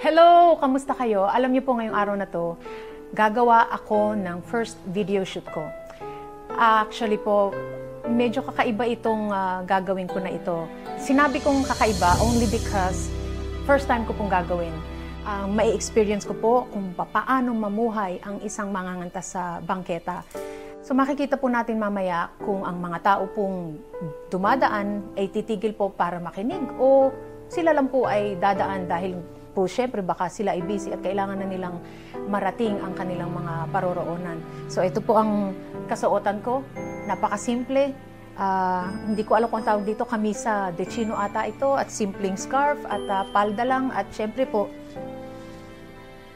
Hello! Kamusta kayo? Alam niyo po ngayong araw na to, gagawa ako ng first video shoot ko. Actually po, medyo kakaiba itong gagawin ko na ito. Sinabi kong kakaiba only because first time ko pong gagawin. May experience ko po kung paano mamuhay ang isang manganganta sa bangketa. So makikita po natin mamaya kung ang mga tao pong dumadaan ay titigil po para makinig o sila lang po ay dadaan dahil po syempre baka sila ay busy at kailangan na nilang marating ang kanilang mga paroroonan. So ito po ang kasuotan ko, napakasimple. Hindi ko alam kung tawag dito, kamisa de chino ata ito at simpleng scarf at palda lang at syempre po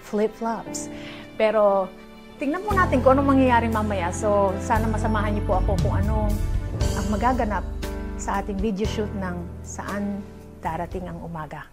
flip-flops. Pero tingnan po natin kung anong mangyayari mamaya. So sana masamahan niyo po ako kung anong ang magaganap sa ating video shoot ng Saan Darating ang Umaga.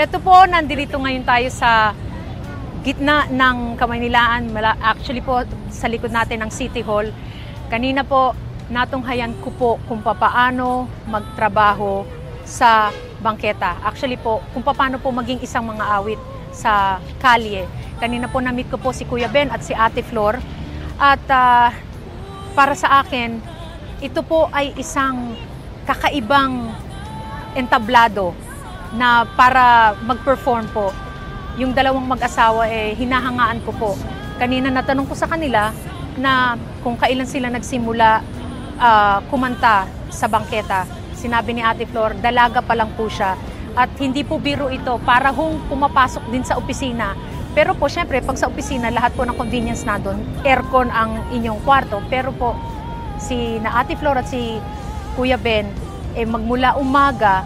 eto po, nandito ngayon tayo sa gitna ng Kamaynilaan. Actually po, sa likod natin ng City Hall. Kanina po, natunghayan ko po kung paano magtrabaho sa bangketa. Actually po, kung paano po maging isang mga awit sa kalye. Kanina po na-meet ko po si Kuya Ben at si Ate Flor. At para sa akin, ito po ay isang kakaibang entablado na para mag-perform po. Yung dalawang mag-asawa hinahangaan ko po. Kanina natanong ko sa kanila na kung kailan sila nagsimula kumanta sa bangketa. Sinabi ni Ate Flor, dalaga pa lang po siya. At hindi po biro ito, para hong pumapasok din sa opisina. Pero po, syempre, pag sa opisina, lahat po ng convenience na doon, aircon ang inyong kwarto. Pero po, si na Ate Flor at si Kuya Ben, magmula umaga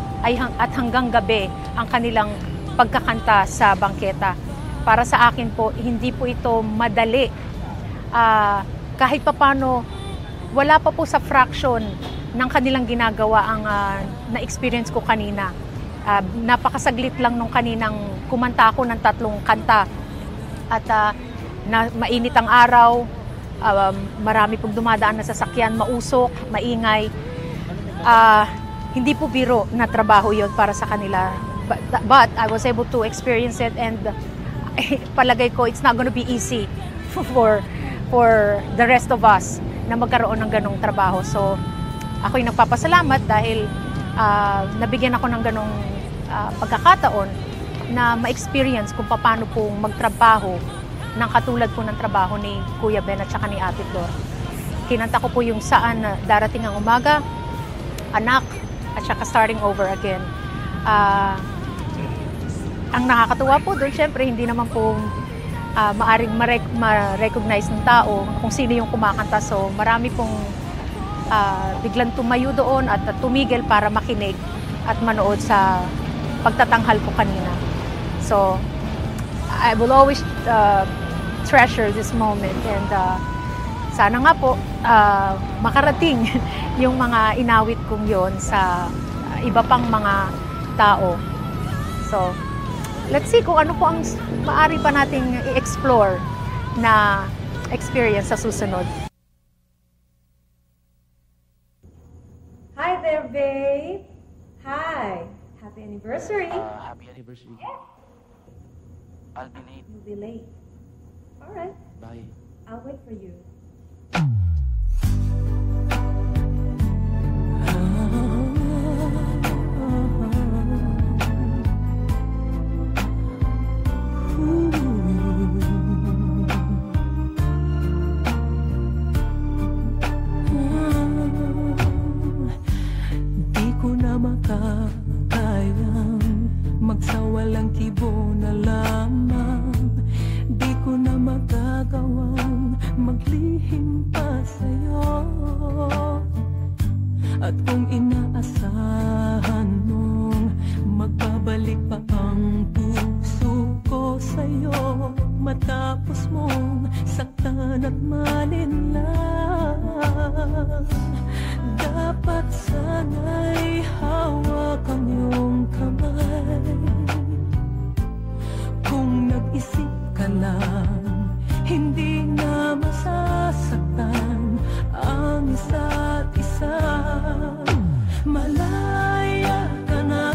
at hanggang gabi ang kanilang pagkakanta sa bangketa. Para sa akin po, hindi po ito madali. Kahit papano, wala pa po sa fraction ng kanilang ginagawa ang na-experience ko kanina. Napakasaglit lang nung kaninang kumanta ako ng 3 kanta. At mainit ang araw, marami pong dumadaan na sasakyan, mausok, maingay. Hindi po biro na trabaho yon para sa kanila. But I was able to experience it, and palagay ko it's not gonna be easy for the rest of us na magkaroon ng ganong trabaho. So ako'y nagpapasalamat dahil nabigyan ako ng ganong pagkakataon na ma-experience kung paano po magtrabaho ng katulad po ng trabaho ni Kuya Ben at saka ni Ate Flor. Kinanta ko po yung Saan Darating ang Umaga, Anak, at saka Starting Over Again. Ang nakakatuwa po doon, syempre, hindi naman po maaring ma-recognize ng tao kung sino yung kumakanta. So marami pong biglang tumayo doon at tumigil para makinig at manood sa pagtatanghal ko kanina. So I will always treasure this moment, and sana nga po makarating yung mga inawit kong yon sa iba pang mga tao. So let's see kung ano po ang maaari pa nating i-explore na experience sa susunod. Hi there, babe. Hi. Happy anniversary. Happy anniversary. I'll be late. You'll be late. All right. Bye. I'll wait for you. Di ko na makakayang magsawalang kibo na lamang. Di ko na magagawang maglihim pa sa'yo. At kung inaasahan mong magbabalik pa ang puso ko sa'yo, matapos mong saktan at malinlang, dapat sana'y hawak ang iyong kamay. Kung nag-isip ka lang, hindi na masasaktan ang isa't isa. Malaya ka na,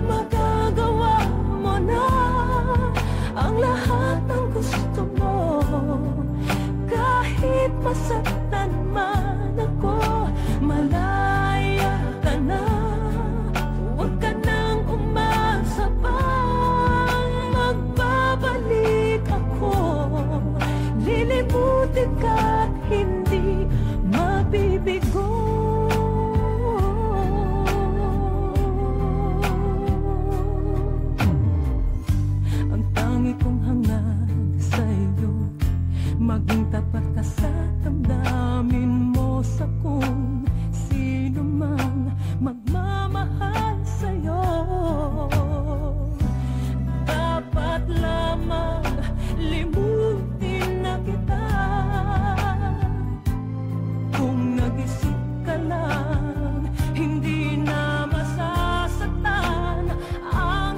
magagawa mo na ang lahat ng gusto mo. Kahit masaktan man ako, malaya ka na. Huwag ka nang umasa pang magbabalik ako. Lilimutin ka't hindi mabibigo. Ang tangi kong hangad sa'yo, maging tapat ka sa damdamin mo, sa kung sino man magmamahal sa'yo. Dapat lamang limutin na kita. Kung nag-isip ka lang, hindi na masasaktan ang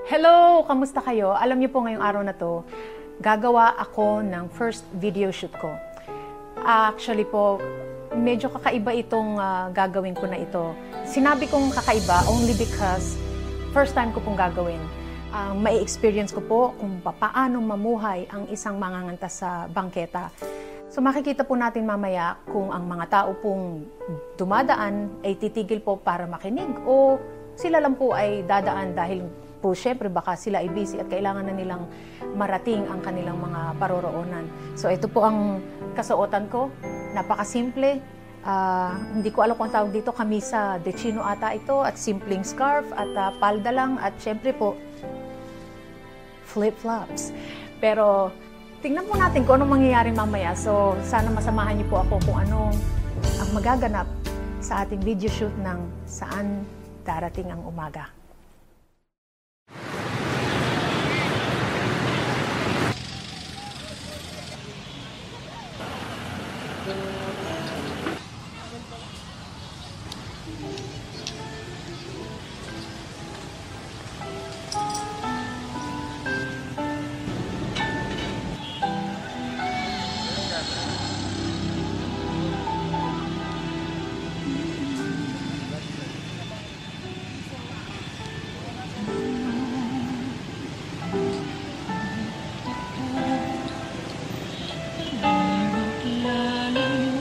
Hello! Kamusta kayo? Alam niyo po ngayong araw na to, gagawa ako ng first video shoot ko. Actually po, medyo kakaiba itong gagawin ko na ito. Sinabi kong kakaiba only because first time ko pong gagawin. May experience ko po kung paano mamuhay ang isang manganganta sa bangketa. So makikita po natin mamaya kung ang mga tao pong dumadaan ay titigil po para makinig o sila lang po ay dadaan dahil po syempre baka sila ay busy at kailangan na nilang marating ang kanilang mga paroroonan. So ito po ang kasuotan ko, napakasimple. Hindi ko alam kung ang tawag dito, kamisa de chino ata ito at simpleng scarf at palda lang at syempre po flip-flops. Pero tingnan po natin kung anong mangyayari mamaya. So sana masamahan niyo po ako kung ano ang magaganap sa ating video shoot ng Saan Darating ang Umaga. Lalayo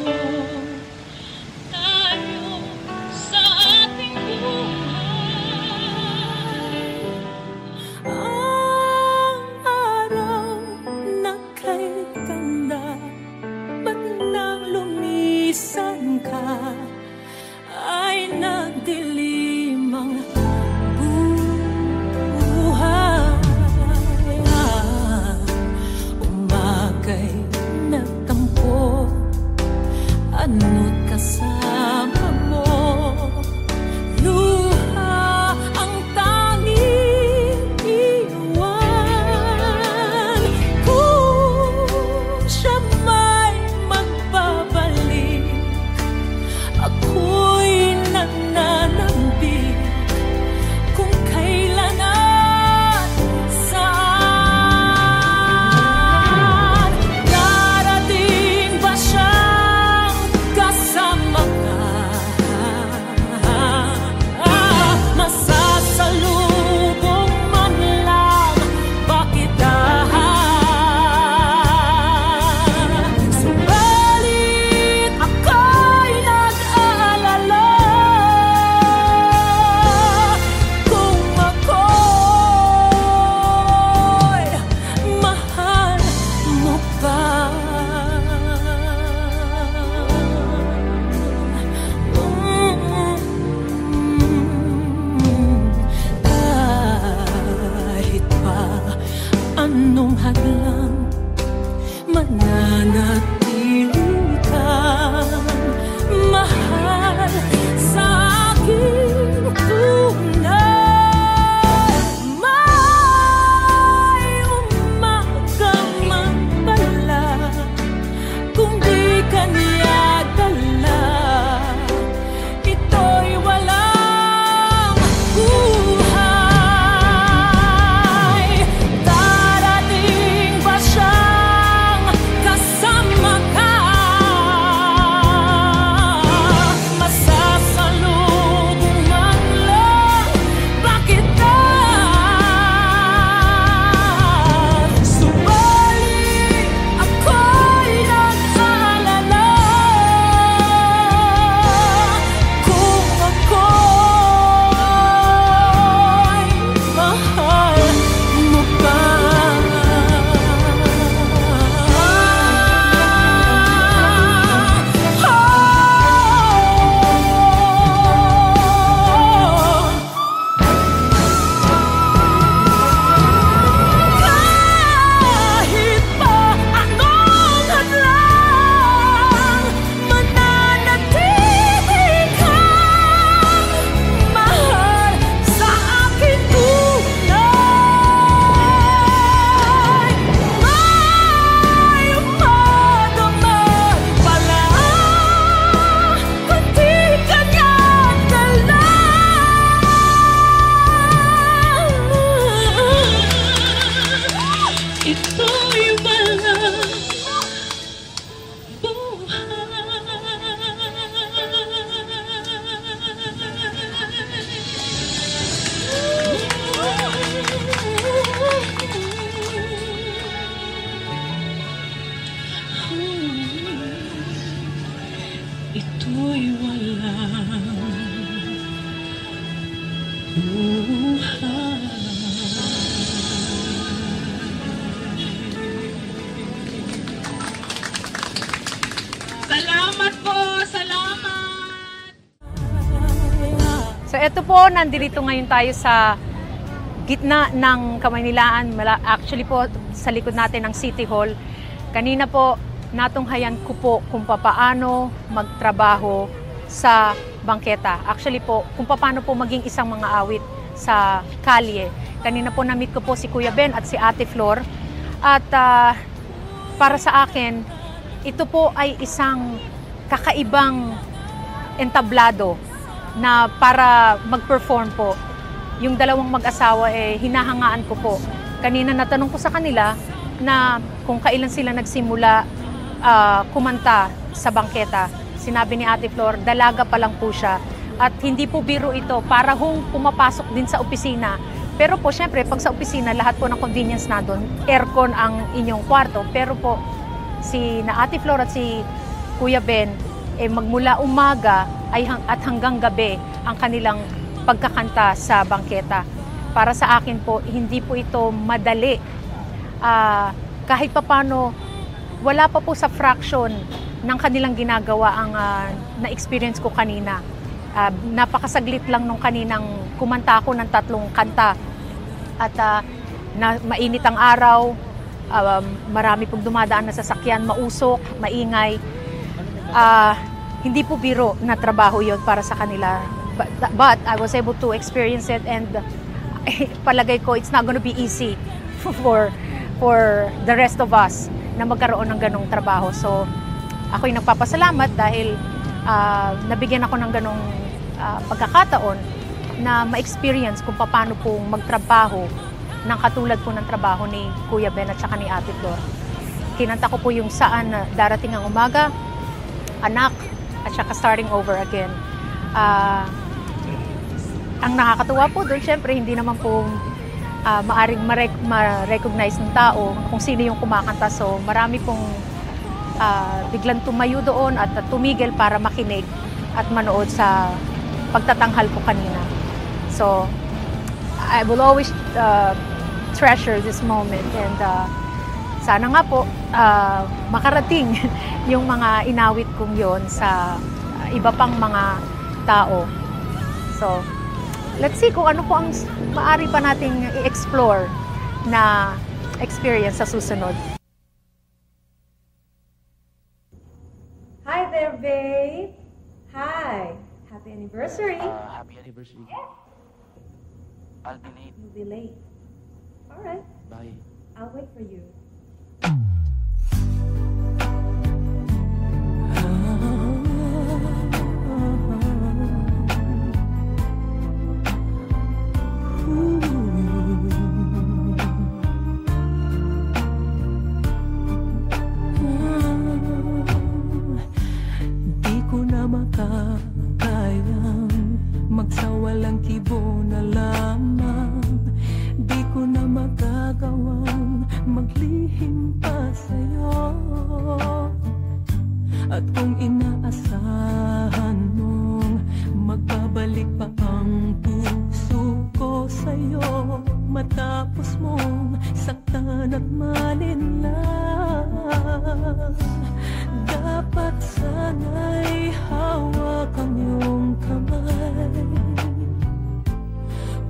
tayo sa Salamat po! Salamat! So ito po, nandito ngayon tayo sa gitna ng Kamaynilaan. Actually po, sa likod natin ng City Hall. Kanina po, natunghayan ko po kung paano magtrabaho sa bangketa. Actually po, kung paano po maging isang mga awit sa kalye. Kanina po na-meet ko po si Kuya Ben at si Ate Flor. At para sa akin, ito po ay isang kakaibang entablado na para mag-perform po. Yung dalawang mag-asawa hinahangaan ko po. Kanina natanong ko sa kanila na kung kailan sila nagsimula kumanta sa bangketa. Sinabi ni Ate Flor, dalaga pa lang po siya. At hindi po biro ito, para pumapasok din sa opisina. Pero po, syempre, pag sa opisina, lahat po ng convenience na doon, aircon ang inyong kwarto. Pero po, si na Ate Flor at si Kuya Ben, magmula umaga at hanggang gabi ang kanilang pagkakanta sa bangketa. Para sa akin po, hindi po ito madali. Kahit papano, wala pa po sa fraction ng kanilang ginagawa ang na-experience ko kanina. Napakasaglit lang nung kaninang kumanta ako ng 3 kanta. At mainit ang araw, marami pong dumadaan na sasakyan, mausok, maingay. Hindi po biro na trabaho yon para sa kanila. But I was able to experience it, and palagay ko it's not gonna be easy for the rest of us na magkaroon ng ganong trabaho. So ako'y nagpapasalamat dahil nabigyan ako ng ganong pagkakataon na ma-experience kung paano po magtrabaho ng katulad po ng trabaho ni Kuya Ben at saka ni Ate Flor. Kinanta ko po yung Saan Darating ang Umaga, Anak, at saka Starting Over Again. Ang nakakatuwa po doon, syempre, hindi naman po maaring ma-recognize ng tao kung sino yung kumakanta. So marami pong biglang tumayo doon at tumigil para makinig at manood sa pagtatanghal ko kanina. So I will always treasure this moment, and sana nga po makarating yung mga inawit kong yon sa iba pang mga tao. So let's see kung ano po ang maaari pa nating i-explore na experience sa susunod. Hi there, babe. Hi. Happy anniversary. Happy anniversary. I'll be late. You'll be late. All right. Bye. I'll wait for you. Di ko na makakayang magsawalang kibo na lamang. Di ko na magagawang maglihim pa sa'yo. At kung inaasahan mong magbabalik pa ang puso ko sa'yo, matapos mong saktan at malinlang, dapat sana'y hawak ang iyong kamay.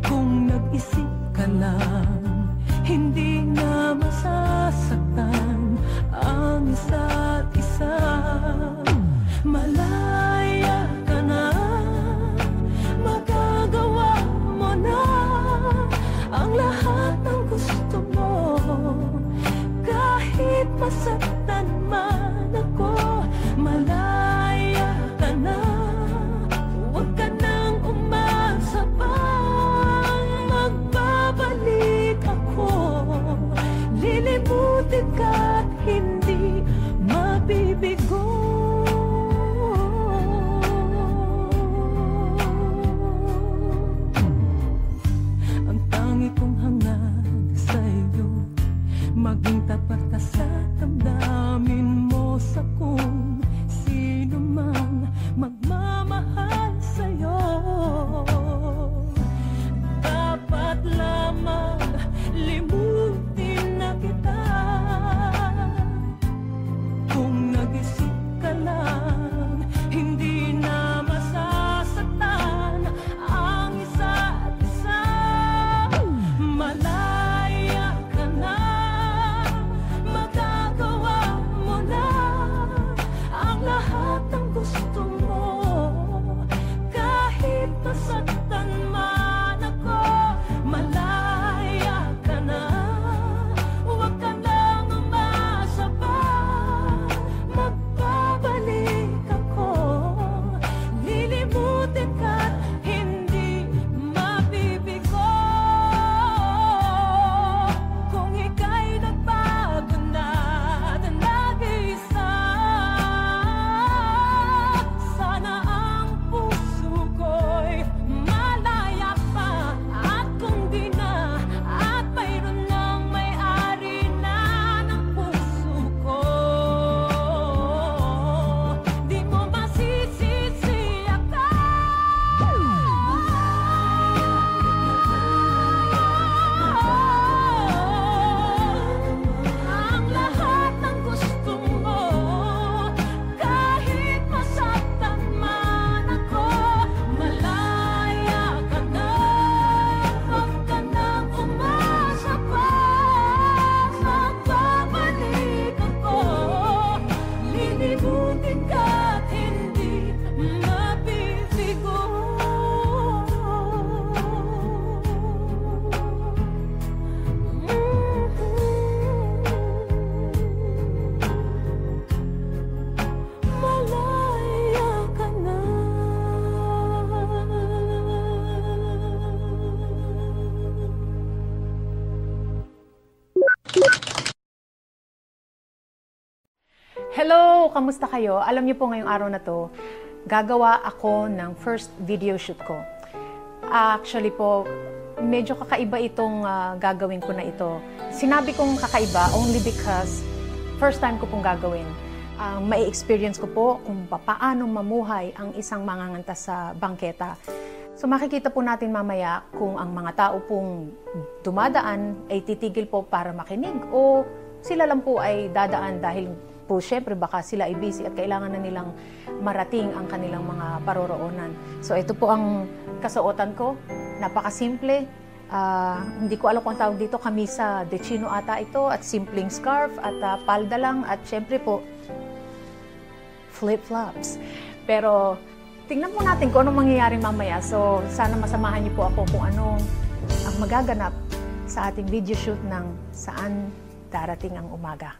Kung nag-isip ka lang, hindi na masasaktan ang isa't isa. Malaya ka na, magagawa mo na ang lahat. Hello! Kamusta kayo? Alam niyo po ngayong araw na to, gagawa ako ng first video shoot ko. Actually po, medyo kakaiba itong gagawin ko na ito. Sinabi kong kakaiba only because first time ko pong gagawin. May experience ko po kung paano mamuhay ang isang manganganta sa bangketa. So makikita po natin mamaya kung ang mga tao pong dumadaan ay titigil po para makinig o sila lang po ay dadaan dahil po syempre baka sila ay busy at kailangan na nilang marating ang kanilang mga paroroonan. So ito po ang kasuotan ko, napakasimple. Hindi ko alam kung tawag dito, kamisa de chino ata ito at simpleng scarf at palda lang at syempre po flip-flops. Pero tingnan po natin kung anong mangyayari mamaya. So sana masamahan niyo po ako kung ano ang magaganap sa ating video shoot ng Saan Darating ang Umaga.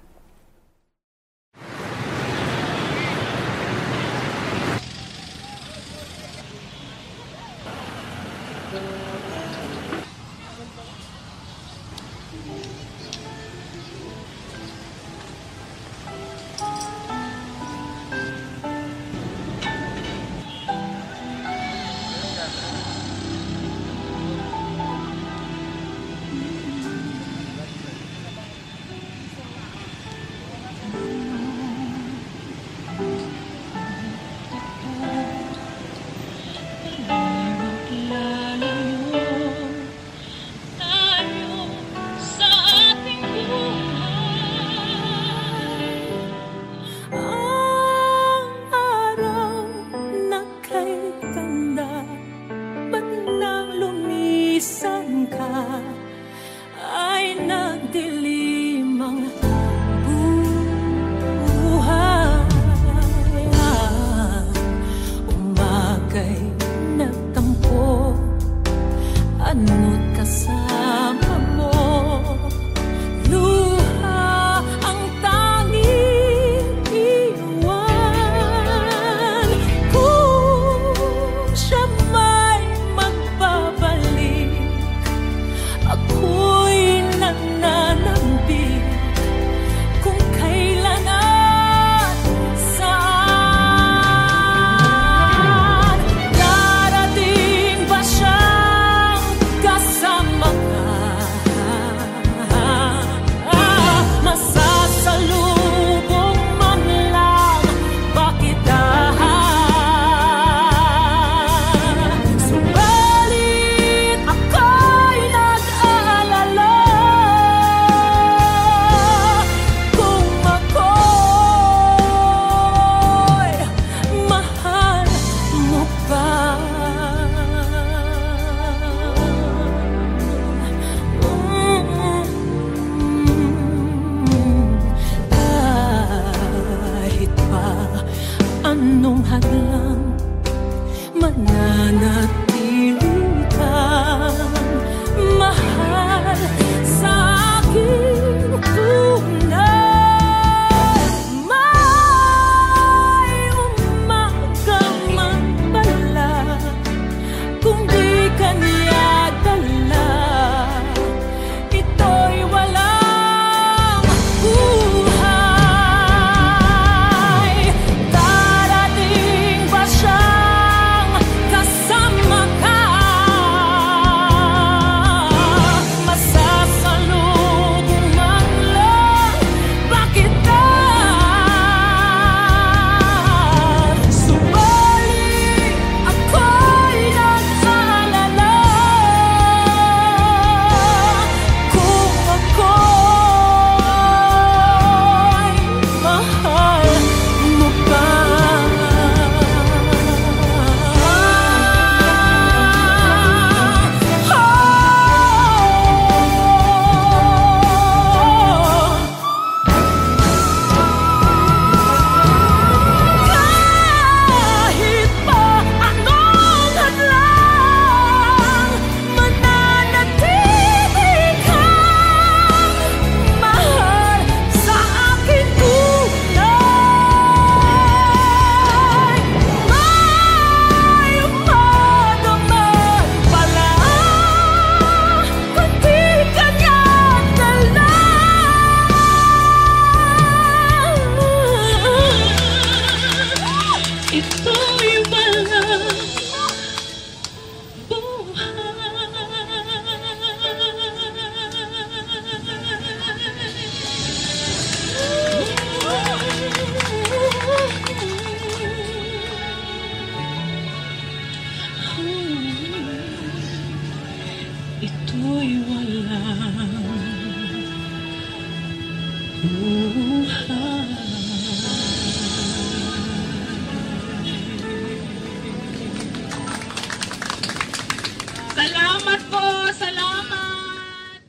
salamat!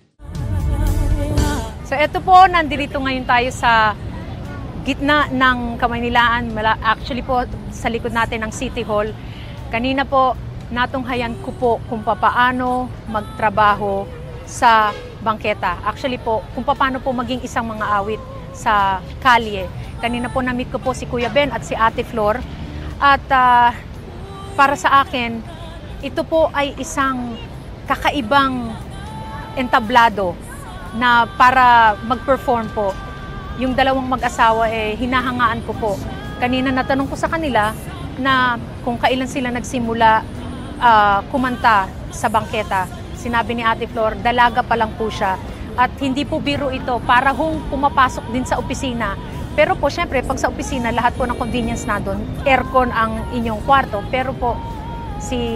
So ito po, nandito ngayon tayo sa gitna ng Kamaynilaan. Actually po, sa likod natin ng City Hall. Kanina po, natunghayan ko po kung paano magtrabaho sa bangketa. Actually po, kung paano po maging isang mga awit sa kalye. Kanina po na-meet ko po si Kuya Ben at si Ate Flor. At para sa akin, ito po ay isang kakaibang entablado na para mag-perform po. Yung dalawang mag-asawa hinahangaan ko po. Kanina natanong ko sa kanila na kung kailan sila nagsimula kumanta sa bangketa. Sinabi ni Ate Flor, dalaga pa lang po siya. At hindi po biro ito, para pumapasok din sa opisina. Pero po, syempre, pag sa opisina, lahat po ng convenience na doon, aircon ang inyong kwarto. Pero po,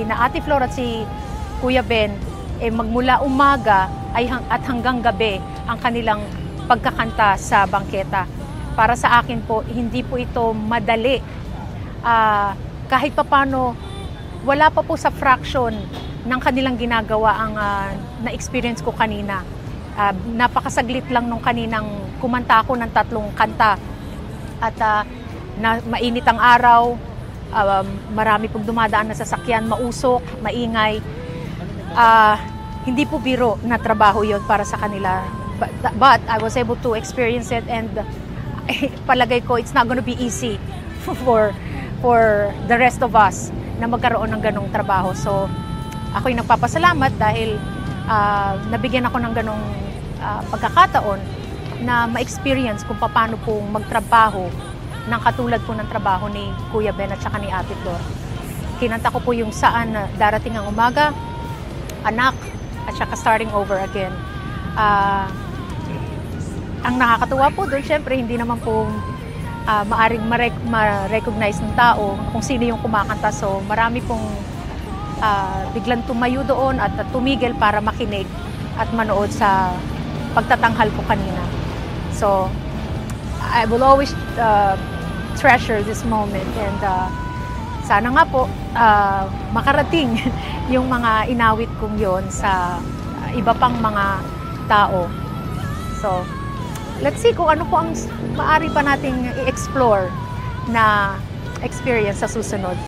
na Ate Flor at si Kuya Ben, magmula umaga at hanggang gabi ang kanilang pagkakanta sa bangketa. Para sa akin po, hindi po ito madali. Kahit papano, wala pa po sa fraction ng kanilang ginagawa ang na-experience ko kanina. Napakasaglit lang nung kaninang kumanta ako ng 3 kanta. At mainit ang araw, marami pong dumadaan na sasakyan, mausok, maingay. Hindi po biro na trabaho yon para sa kanila. But I was able to experience it, and palagay ko it's not gonna be easy for the rest of us na magkaroon ng ganong trabaho. So ako'y nagpapasalamat dahil nabigyan ako ng ganong pagkakataon na ma-experience kung paano pong magtrabaho ng katulad po ng trabaho ni Kuya Ben at saka ni Ate Flor. Kinanta ko po yung Saan Darating ang Umaga, Anak, at saka Starting Over Again. Ang nakakatuwa po doon, syempre, hindi naman po maaring ma-recognize ng tao kung sino yung kumakanta. So, marami pong biglang tumayo doon at tumigil para makinig at manood sa pagtatanghal ko kanina. So, I will always treasure this moment, and sana nga po makarating yung mga inawit kong yon sa iba pang mga tao. So, let's see kung ano po ang maaari pa nating i-explore na experience sa susunod.